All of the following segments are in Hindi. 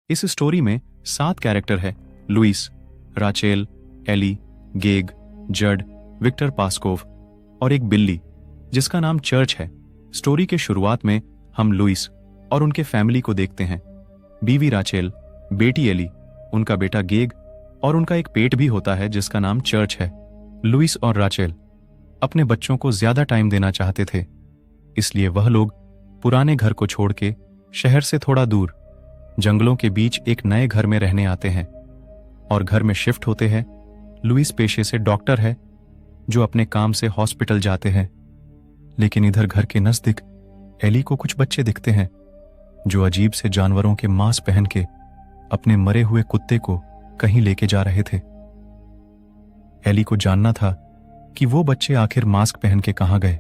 इस स्टोरी में 7 कैरेक्टर है: लुइस, राचेल, एली, गेग, जड, विक्टर पास्कोव और एक बिल्ली जिसका नाम चर्च है। स्टोरी के शुरुआत में हम लुइस और उनके फैमिली को देखते हैं। बीवी राचेल, बेटी एली, उनका बेटा गेग और उनका एक पेट भी होता है जिसका नाम चर्च है। लुइस और राचेल अपने बच्चों को ज्यादा टाइम देना चाहते थे, इसलिए वह लोग पुराने घर को छोड़ के शहर से थोड़ा दूर जंगलों के बीच एक नए घर में रहने आते हैं और घर में शिफ्ट होते हैं। लुइस पेशे से डॉक्टर है जो अपने काम से हॉस्पिटल जाते हैं, लेकिन इधर घर के नजदीक एली को कुछ बच्चे दिखते हैं जो अजीब से जानवरों के मांस पहन के अपने मरे हुए कुत्ते को कहीं लेके जा रहे थे। एली को जानना था कि वो बच्चे आखिर मास्क पहन के कहां गए,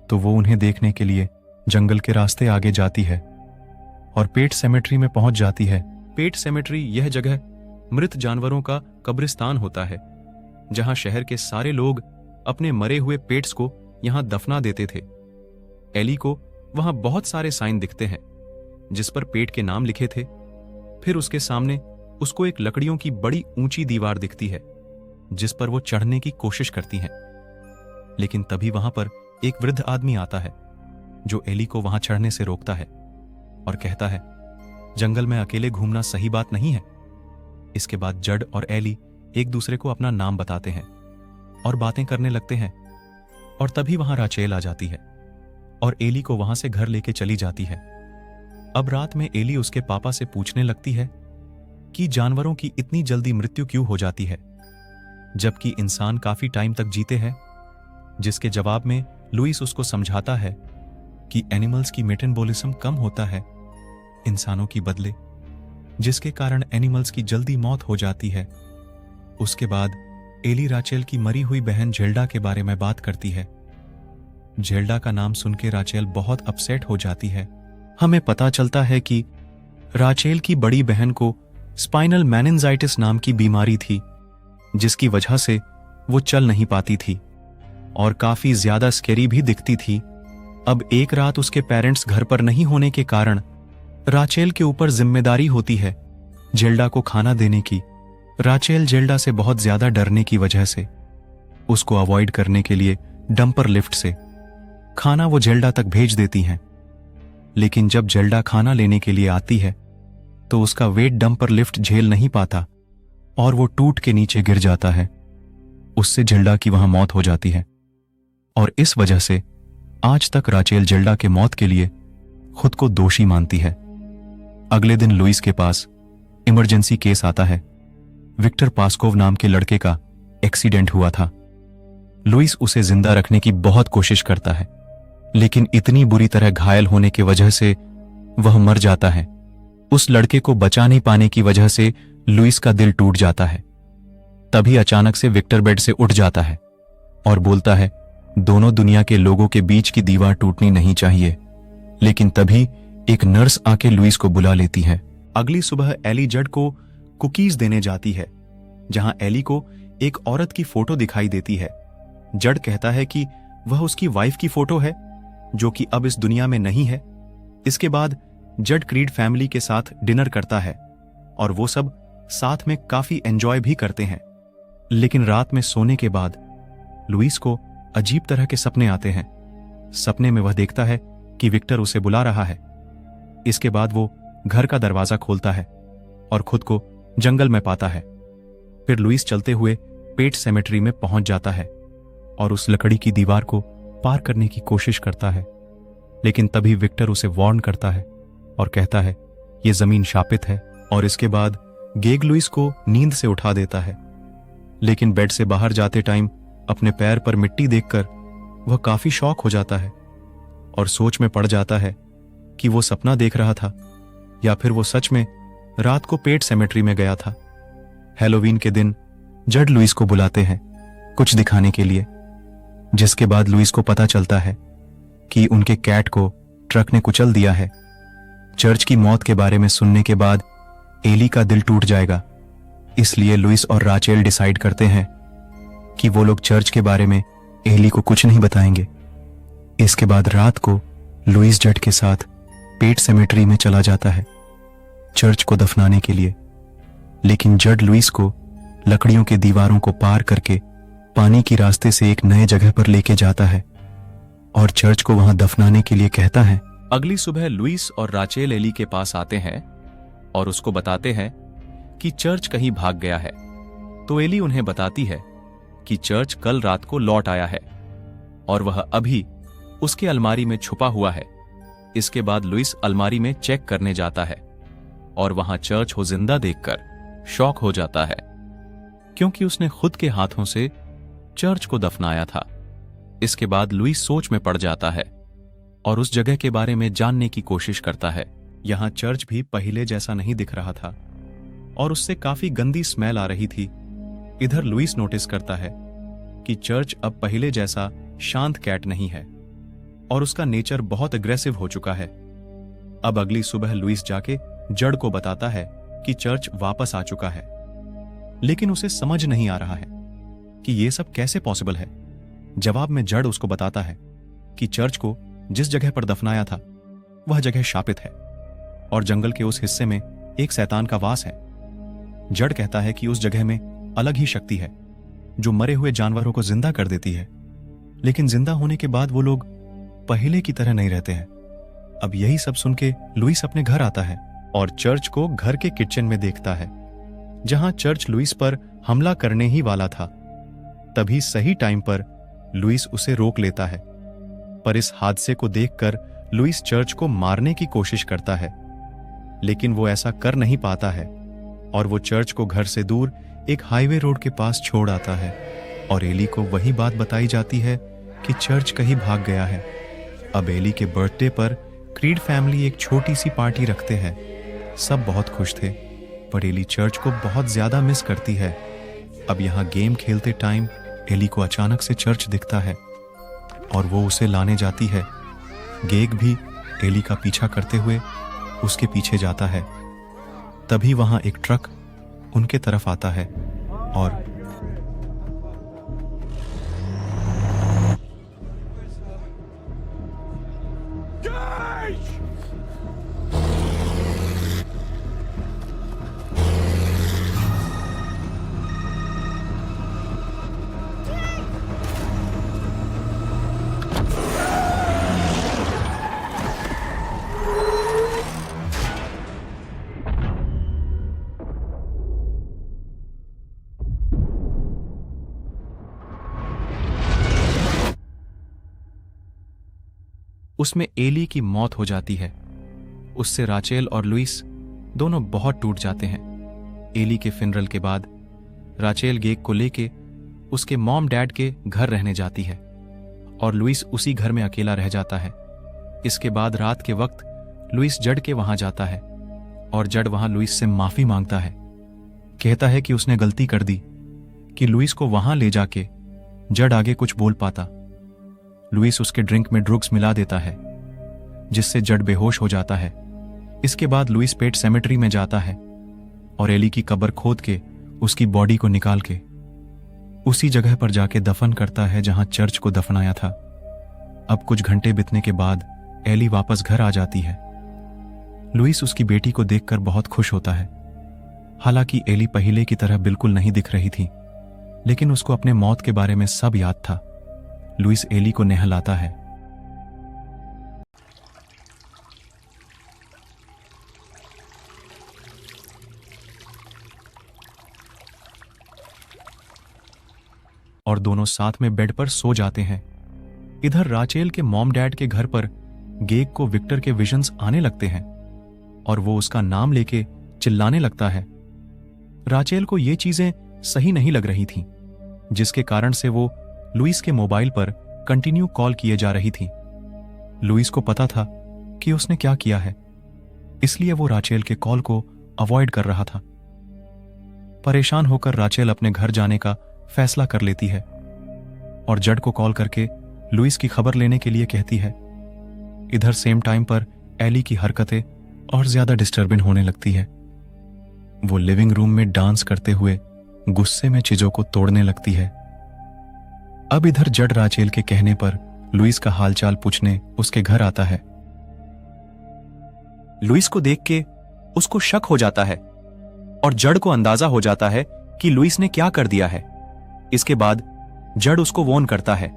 तो वो उन्हें देखने के लिए जंगल के रास्ते आगे जाती है और पेट सेमेट्री में पहुंच जाती है। पेट सेमेट्री यह जगह मृत जानवरों का कब्रिस्तान होता है, जहां शहर के सारे लोग अपने मरे हुए पेट्स को यहां दफना देते थे। एली को वहां बहुत सारे साइन दिखते हैं जिस पर पेट के नाम लिखे थे। फिर उसके सामने उसको एक लकड़ियों की बड़ी ऊंची दीवार दिखती है जिस पर वो चढ़ने की कोशिश करती है, लेकिन तभी वहां पर एक वृद्ध आदमी आता है जो एली को वहां चढ़ने से रोकता है और कहता है, जंगल में अकेले घूमना सही बात नहीं है। इसके बाद जड और एली एक दूसरे को अपना नाम बताते हैं और बातें करने लगते हैं, और तभी वहां राचेल आ जाती है और एली को वहां से घर लेके चली जाती है। अब रात में एली उसके पापा से पूछने लगती है कि जानवरों की इतनी जल्दी मृत्यु क्यों हो जाती है जबकि इंसान काफी टाइम तक जीते हैं, जिसके जवाब में लुइस उसको समझाता है कि एनिमल्स की मेटाबॉलिज्म कम होता है इंसानों की बदले, जिसके कारण एनिमल्स की जल्दी मौत हो जाती है। उसके बाद एली राचेल की मरी हुई बहन जेल्डा के बारे में बात करती है। जेल्डा का नाम सुन के राचेल बहुत अपसेट हो जाती है। हमें पता चलता है कि राचेल की बड़ी बहन को स्पाइनल मेनिंजाइटिस नाम की बीमारी थी, जिसकी वजह से वो चल नहीं पाती थी और काफी ज्यादा स्केरी भी दिखती थी। अब एक रात उसके पेरेंट्स घर पर नहीं होने के कारण राचेल के ऊपर जिम्मेदारी होती है जेल्डा को खाना देने की। राचेल जेल्डा से बहुत ज्यादा डरने की वजह से उसको अवॉइड करने के लिए डंपर लिफ्ट से खाना वो जेल्डा तक भेज देती हैं, लेकिन जब जेल्डा खाना लेने के लिए आती है तो उसका वेट डंपर लिफ्ट झेल नहीं पाता और वो टूट के नीचे गिर जाता है। उससे जेल्डा की वहां मौत हो जाती है और इस वजह से आज तक राचेल जेल्डा के मौत के लिए खुद को दोषी मानती है। अगले दिन लुइस के पास इमरजेंसी केस आता है। विक्टर पास्कोव नाम के लड़के का एक्सीडेंट हुआ था। लुइस उसे जिंदा रखने की बहुत कोशिश करता है, लेकिन इतनी बुरी तरह घायल होने की वजह से वह मर जाता है। उस लड़के को बचा नहीं पाने की वजह से लुइस का दिल टूट जाता है। तभी अचानक से विक्टर बेड से उठ जाता है और बोलता है, दोनों दुनिया के लोगों के बीच की दीवार टूटनी नहीं चाहिए। लेकिन तभी एक नर्स आके लुइस को बुला लेती है। अगली सुबह एली जड को कुकीज देने जाती है, जहां एली को एक औरत की फोटो दिखाई देती है। जड कहता है कि वह उसकी वाइफ की फोटो है जो कि अब इस दुनिया में नहीं है। इसके बाद जड क्रीड फैमिली के साथ डिनर करता है और वो सब साथ में काफी एंजॉय भी करते हैं। लेकिन रात में सोने के बाद लुइस को अजीब तरह के सपने आते हैं। सपने में वह देखता है कि विक्टर उसे बुला रहा है। इसके बाद वो घर का दरवाजा खोलता है और खुद को जंगल में पाता है। फिर लुइस चलते हुए पेट सेमेट्री में पहुंच जाता है और उस लकड़ी की दीवार को पार करने की कोशिश करता है, लेकिन तभी विक्टर उसे वार्न करता है और कहता है यह जमीन शापित है। और इसके बाद गेग लुइस को नींद से उठा देता है, लेकिन बेड से बाहर जाते टाइम अपने पैर पर मिट्टी देखकर वह काफी शॉक हो जाता है और सोच में पड़ जाता है कि वो सपना देख रहा था या फिर वो सच में रात को पेट सेमेट्री में गया था। हैलोवीन के दिन जड लुइस को बुलाते हैं कुछ दिखाने के लिए, जिसके बाद लुइस को पता चलता है कि उनके कैट को ट्रक ने कुचल दिया है। चर्च की मौत के बारे में सुनने के बाद एली का दिल टूट जाएगा, इसलिए लुइस और राचेल डिसाइड करते हैं कि वो लोग चर्च के बारे में एली को कुछ नहीं बताएंगे। इसके बाद रात को लुइस जड के साथ पेट सेमेट्री में चला जाता है चर्च को दफनाने के लिए। लेकिन जड लुइस को लकड़ियों के दीवारों को पार करके पानी की रास्ते से एक नए जगह पर लेके जाता है और चर्च को वहां दफनाने के लिए कहता है। अगली सुबह लुइस और राचेल एली के पास आते हैं और उसको बताते हैं कि चर्च कहीं भाग गया है। तो एली उन्हें बताती है कि चर्च कल रात को लौट आया है और वह अभी उसके अलमारी में छुपा हुआ है। इसके बाद लुइस अलमारी में चेक करने जाता है और वहां चर्च को जिंदा देखकर शॉक हो जाता है, क्योंकि उसने खुद के हाथों से चर्च को दफनाया था। इसके बाद लुइस सोच में पड़ जाता है और उस जगह के बारे में जानने की कोशिश करता है। यहां चर्च भी पहले जैसा नहीं दिख रहा था और उससे काफी गंदी स्मेल आ रही थी। इधर लुइस नोटिस करता है कि चर्च अब पहले जैसा शांत कैट नहीं है और उसका नेचर बहुत अग्रेसिव हो चुका है। अब अगली सुबह लुइस जाके जड को बताता है कि चर्च वापस आ चुका है, लेकिन उसे समझ नहीं आ रहा है कि यह सब कैसे पॉसिबल है। जवाब में जड उसको बताता है कि चर्च को जिस जगह पर दफनाया था वह जगह शापित है और जंगल के उस हिस्से में एक शैतान का वास है। जड कहता है कि उस जगह में अलग ही शक्ति है जो मरे हुए जानवरों को जिंदा कर देती है, लेकिन जिंदा होने के बाद वो लोग पहले की तरह नहीं रहते हैं। अब यही सब सुन के लुइस अपने घर आता है और चर्च को घर के किचन में देखता है, जहां चर्च लुइस पर हमला करने ही वाला था। तभी सही टाइम पर लुइस उसे रोक लेता है, पर इस हादसे को देखकर लुइस चर्च को मारने की कोशिश करता है, लेकिन वो ऐसा कर नहीं पाता है और वो चर्च को घर से दूर एक हाईवे रोड के पास छोड़ आता है और एली को वही बात बताई जाती है कि चर्च कहीं भाग गया है। अब एली के बर्थडे पर क्रीड फैमिली एक छोटी सी पार्टी रखते हैं। सब बहुत खुश थे, पर एली चर्च को बहुत ज्यादा मिस करती है। अब यहाँ गेम खेलते टाइम एली को अचानक से चर्च दिखता है और वो उसे लाने जाती है। गेग भी एली का पीछा करते हुए उसके पीछे जाता है। तभी वहां एक ट्रक उनके तरफ आता है और उसमें एली की मौत हो जाती है। उससे राचेल और लुइस दोनों बहुत टूट जाते हैं। एली के फिनरल के बाद राचेल गेग को लेके उसके मॉम डैड के घर रहने जाती है और लुइस उसी घर में अकेला रह जाता है। इसके बाद रात के वक्त लुइस जड के वहां जाता है और जड वहां लुइस से माफी मांगता है। कहता है कि उसने गलती कर दी कि लुइस को वहां ले जाके जड आगे कुछ बोल पाता। लुइस उसके ड्रिंक में ड्रग्स मिला देता है, जिससे जड बेहोश हो जाता है। इसके बाद लुइस पेट सेमेट्री में जाता है और एली की कब्र खोद के उसकी बॉडी को निकाल के उसी जगह पर जाके दफन करता है जहां चर्च को दफनाया था। अब कुछ घंटे बीतने के बाद एली वापस घर आ जाती है। लुइस उसकी बेटी को देखकर बहुत खुश होता है। हालांकि एली पहले की तरह बिल्कुल नहीं दिख रही थी, लेकिन उसको अपने मौत के बारे में सब याद था। लुइस एली को नहलाता है। और दोनों साथ में बेड पर सो जाते हैं। इधर राचेल के मॉम डैड के घर पर गेग को विक्टर के विजन्स आने लगते हैं और वो उसका नाम लेके चिल्लाने लगता है। राचेल को ये चीजें सही नहीं लग रही थीं, जिसके कारण से वो लुइस के मोबाइल पर कंटिन्यू कॉल किए जा रही थी। लुइस को पता था कि उसने क्या किया है, इसलिए वो राचेल के कॉल को अवॉइड कर रहा था। परेशान होकर राचेल अपने घर जाने का फैसला कर लेती है और जड को कॉल करके लुइस की खबर लेने के लिए कहती है। इधर सेम टाइम पर एली की हरकतें और ज्यादा डिस्टर्बिंग होने लगती है। वो लिविंग रूम में डांस करते हुए गुस्से में चीजों को तोड़ने लगती है। अब इधर जड राचेल के कहने पर लुइस का हालचाल पूछने उसके घर आता है। लुइस को देख के उसको शक हो जाता है और जड को अंदाजा हो जाता है कि लुइस ने क्या कर दिया है। इसके बाद जड उसको वॉर्न करता है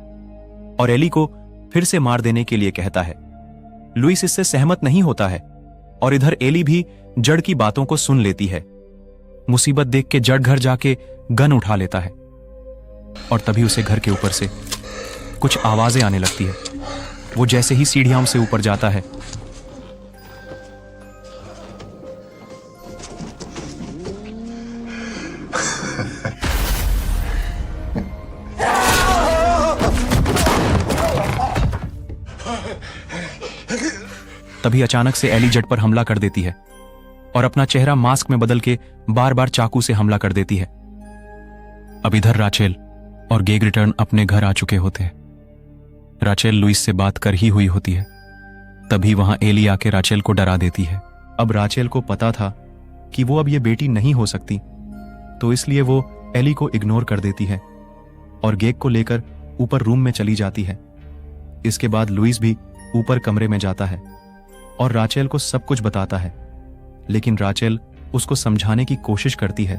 और एली को फिर से मार देने के लिए कहता है। लुइस इससे सहमत नहीं होता है और इधर एली भी जड की बातों को सुन लेती है। मुसीबत देख के जड घर जाके गन उठा लेता है और तभी उसे घर के ऊपर से कुछ आवाजें आने लगती है। वो जैसे ही सीढ़ियों से ऊपर जाता है तभी अचानक से एली जड पर हमला कर देती है और अपना चेहरा मास्क में बदल के बार बार चाकू से हमला कर देती है। अब इधर राचेल और गेग रिटर्न अपने घर आ चुके होते हैं। राचेल लुइस से बात कर ही हुई होती है। तभी वहां एली आके राचेल को डरा देती है। अब राचेल को पता था कि वो अब ये बेटी नहीं हो सकती, तो इसलिए वो एली को इग्नोर कर देती है और गेग को लेकर ऊपर रूम में चली जाती है। इसके बाद लुइस भी ऊपर कमरे में जाता है और राचेल को सब कुछ बताता है, लेकिन राचेल उसको समझाने की कोशिश करती है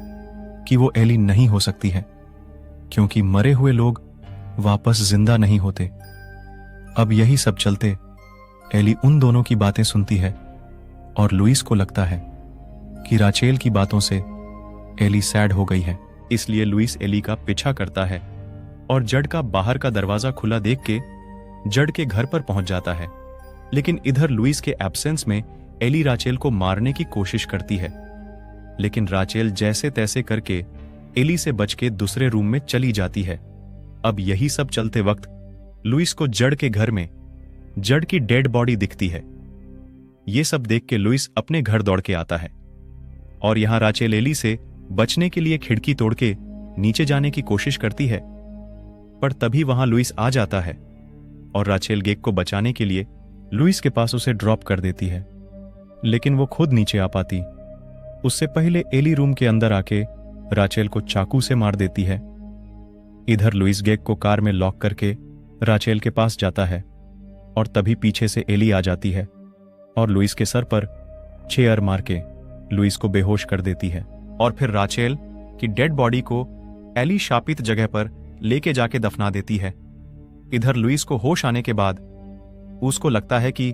कि वो एली नहीं हो सकती है, क्योंकि मरे हुए लोग वापस जिंदा नहीं होते। अब यही सब चलते एली उन दोनों की बातें सुनती है और लुइस को लगता है कि राचेल की बातों से एली सैड हो गई है। इसलिए लुइस एली का पीछा करता है और जड का बाहर का दरवाजा खुला देख के जड के घर पर पहुंच जाता है। लेकिन इधर लुइस के एब्सेंस में एली राचेल को मारने की कोशिश करती है, लेकिन राचेल जैसे तैसे करके एली से बच के दूसरे रूम में चली जाती है। अब यही सब चलते वक्त लुइस को जड के घर में जड की डेड बॉडी दिखती है। ये सब देख के लुइस अपने घर दौड़ के आता है और यहां राचेल एली से बचने के लिए खिड़की तोड़ के नीचे जाने की कोशिश करती है, पर तभी वहां लुइस आ जाता है और राचेल गेग को बचाने के लिए लुइस के पास उसे ड्रॉप कर देती है, लेकिन वो खुद नीचे आ पाती उससे पहले एली रूम के अंदर आके राचेल को चाकू से मार देती है। इधर लुइस गेग को कार में लॉक करके राचेल के पास जाता है और तभी पीछे से एली आ जाती है और लुइस के सर पर चेयर मार के लुइस को बेहोश कर देती है और फिर राचेल की डेड बॉडी को एली शापित जगह पर लेके जाके दफना देती है। इधर लुइस को होश आने के बाद उसको लगता है कि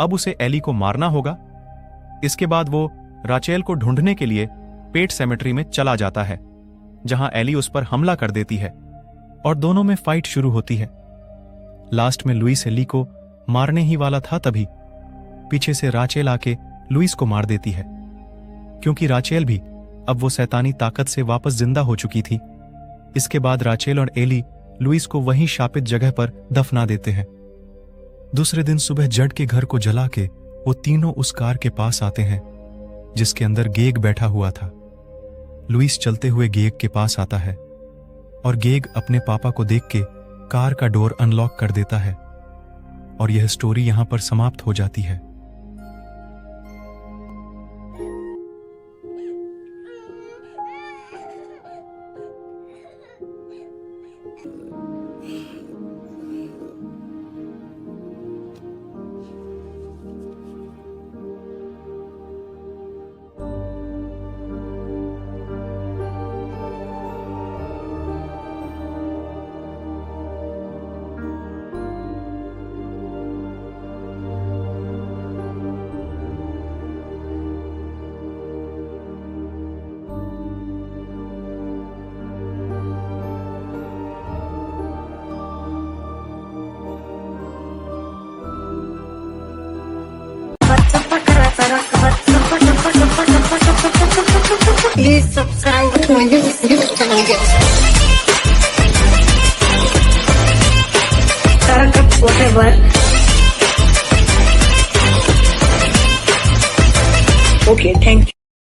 अब उसे एली को मारना होगा। इसके बाद वो राचेल को ढूंढने के लिए पेट सेमेट्री में चला जाता है, जहां एली उस पर हमला कर देती है और दोनों में फाइट शुरू होती है। लास्ट में लुइस एली को मारने ही वाला था, तभी पीछे से राचेल आके लुइस को मार देती है, क्योंकि राचेल भी अब वो शैतानी ताकत से वापस जिंदा हो चुकी थी। इसके बाद राचेल और एली लुइस को वहीं शापित जगह पर दफना देते हैं। दूसरे दिन सुबह जड के घर को जला के वो तीनों उस कार के पास आते हैं जिसके अंदर गेग बैठा हुआ था। लुइस चलते हुए गेग के पास आता है और गेग अपने पापा को देख के कार का डोर अनलॉक कर देता है और यह स्टोरी यहां पर समाप्त हो जाती है। Please subscribe to my YouTube channel. Tarakat whatever. Okay, thank you.